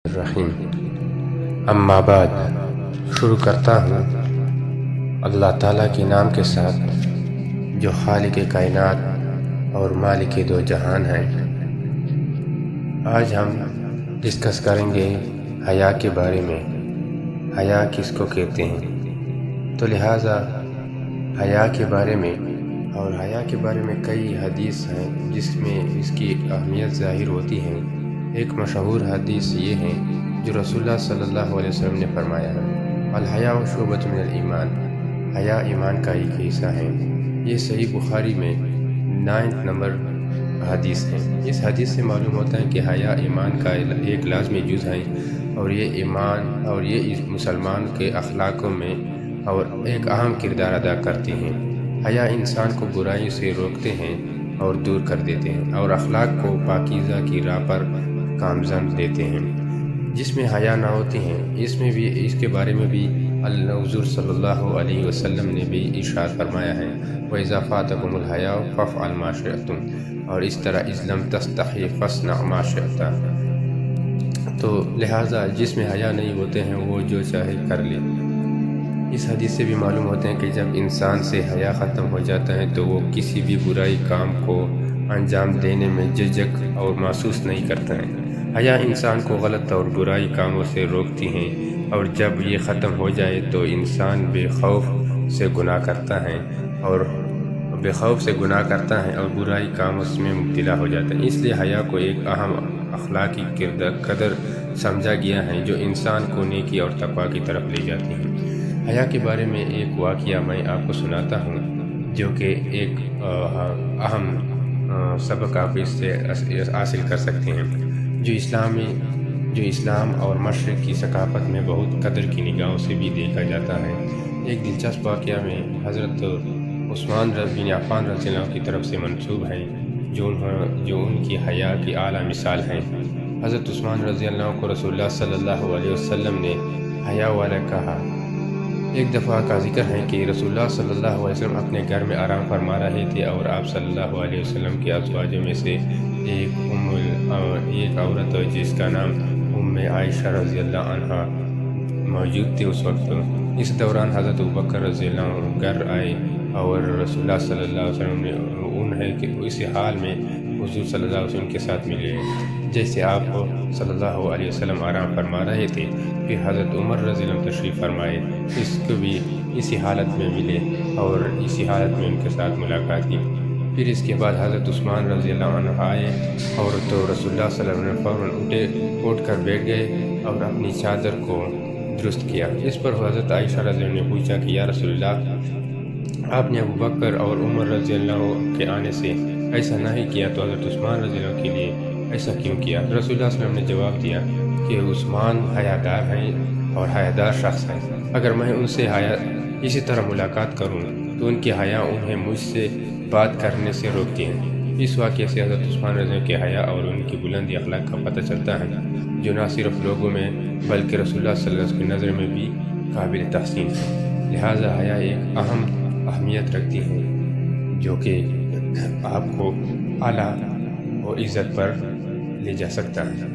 الرحیم اما بعد شروع کرتا ہوں اللہ تعالیٰ کے نام کے ساتھ جو خالق کائنات اور مالک دو جہان ہیں۔ آج ہم ڈسکس کریں گے حیا کے بارے میں، حیا کس کو کہتے ہیں۔ تو لہٰذا حیا کے بارے میں کئی حدیث ہیں جس میں اس کی اہمیت ظاہر ہوتی ہے۔ ایک مشہور حدیث یہ ہے جو رسول اللہ صلی اللہ علیہ وسلم نے فرمایا ہے، الحیاء شعبۃ من الایمان، حیا ایمان کا ایک حصہ ہے۔ یہ صحیح بخاری میں 9 نمبر حدیث ہے۔ اس حدیث سے معلوم ہوتا ہے کہ حیا ایمان کا ایک لازمی جز ہے، اور یہ ایمان اور یہ مسلمان کے اخلاقوں میں اور ایک اہم کردار ادا کرتے ہیں۔ حیا انسان کو برائی سے روکتے ہیں اور دور کر دیتے ہیں، اور اخلاق کو پاکیزہ کی راہ پر گامزن دیتے ہیں۔ جس میں حیا نہ ہوتی ہیں اس کے بارے میں بھی حضور صلی اللہ علیہ وسلم نے بھی ارشاد فرمایا ہے، وَإِذَا فَاتَكُمُ الْحَيَاءُ فَافْعَلْ مَا شِئْتُمْ، اور اس طرح اِذْ لَمْ تَسْتَحْیِ فَاصْنَعْ مَا شِئْتَ۔ تو لہٰذا جس میں حیا نہیں ہوتے ہیں وہ جو چاہے کر لے۔ اس حدیث سے بھی معلوم ہوتے ہیں کہ جب انسان سے حیا ختم ہو جاتا ہے تو وہ کسی بھی برائی کام کو انجام دینے میں جھجک اور محسوس نہیں کرتا ہے۔ حیا انسان کو غلط اور برائی کاموں سے روکتی ہیں، اور جب یہ ختم ہو جائے تو انسان بے خوف سے گناہ کرتا ہے اور برائی کاموں میں مبتلا ہو جاتا ہے۔ اس لیے حیا کو ایک اہم اخلاقی قدر سمجھا گیا ہے جو انسان کو نیکی اور تقویٰ کی طرف لے جاتی ہے۔ حیا کے بارے میں ایک واقعہ میں آپ کو سناتا ہوں جو کہ ایک اہم سبق آپ اس سے حاصل کر سکتے ہیں، جو اسلام اور مشرق کی ثقافت میں بہت قدر کی نگاہوں سے بھی دیکھا جاتا ہے۔ ایک دلچسپ واقعہ میں حضرت عثمان بن عفان رضی اللہ عنہ کی طرف سے منسوب ہے جو ان کی حیا کی اعلیٰ مثال ہیں۔ حضرت عثمان رضی اللہ عنہ کو رسول اللہ صلی اللہ علیہ وسلم نے حیا والا کہا۔ ایک دفعہ کا ذکر ہے کہ رسول اللہ صلی اللہ علیہ وسلم اپنے گھر میں آرام فرما رہے تھے، اور آپ صلی اللہ علیہ وسلم کے ازواج میں سے ایک عورت جس کا نام عائشہ رضی اللہ عنہ موجود تھے اس وقت۔ اس دوران حضرت ابوبکر رضی اللہ عنہ گھر آئے، اور رسول اللہ صلی اللہ علیہ وسلم نے انہیں کہ اسی حال میں حضور صلی اللہ علیہ وسلم کے ساتھ ملے جیسے آپ صلی اللہ علیہ وسلم آرام فرما رہے تھے۔ پھر حضرت عمر رضی اللہ عنہ تشریف فرمائے، اس کو بھی اسی حالت میں ملے اور اسی حالت میں ان کے ساتھ ملاقات کی۔ پھر اس کے بعد حضرت عثمان رضی اللہ عنہ آئے، اور تو رسول اللہ صلی اللہ علیہ وسلم فوراً اٹھ کر بیٹھ گئے اور اپنی چادر کو درست کیا۔ اس پر حضرت عائشہ رضی اللہ عنہ نے پوچھا کہ یا رسول اللہ، آپ نے ابوبکر اور عمر رضی اللہ عنہ کے آنے سے ایسا نہیں کیا، تو حضرت عثمان رضی اللہ عنہ کے لیے ایسا کیوں کیا؟ رسول اللہ صلی اللہ علیہ وسلم نے جواب دیا کہ عثمان حیادار ہیں اور حیادار شخص ہیں، اگر میں ان سے اسی طرح ملاقات کروں تو ان کی حیا انہیں مجھ سے بات کرنے سے روکتی ہیں۔ اس واقعے سے حضرت عثمان رضی اللہ عنہ کے حیا اور ان کی بلند اخلاق کا پتہ چلتا ہے، جو نہ صرف لوگوں میں بلکہ رسول اللہ صلی اللہ علیہ وسلم کی نظر میں بھی قابل تحسین ہے۔ لہٰذا حیا ایک اہم اہمیت رکھتی ہے جو کہ آپ کو اعلیٰ اور عزت پر لے جا سکتا ہے۔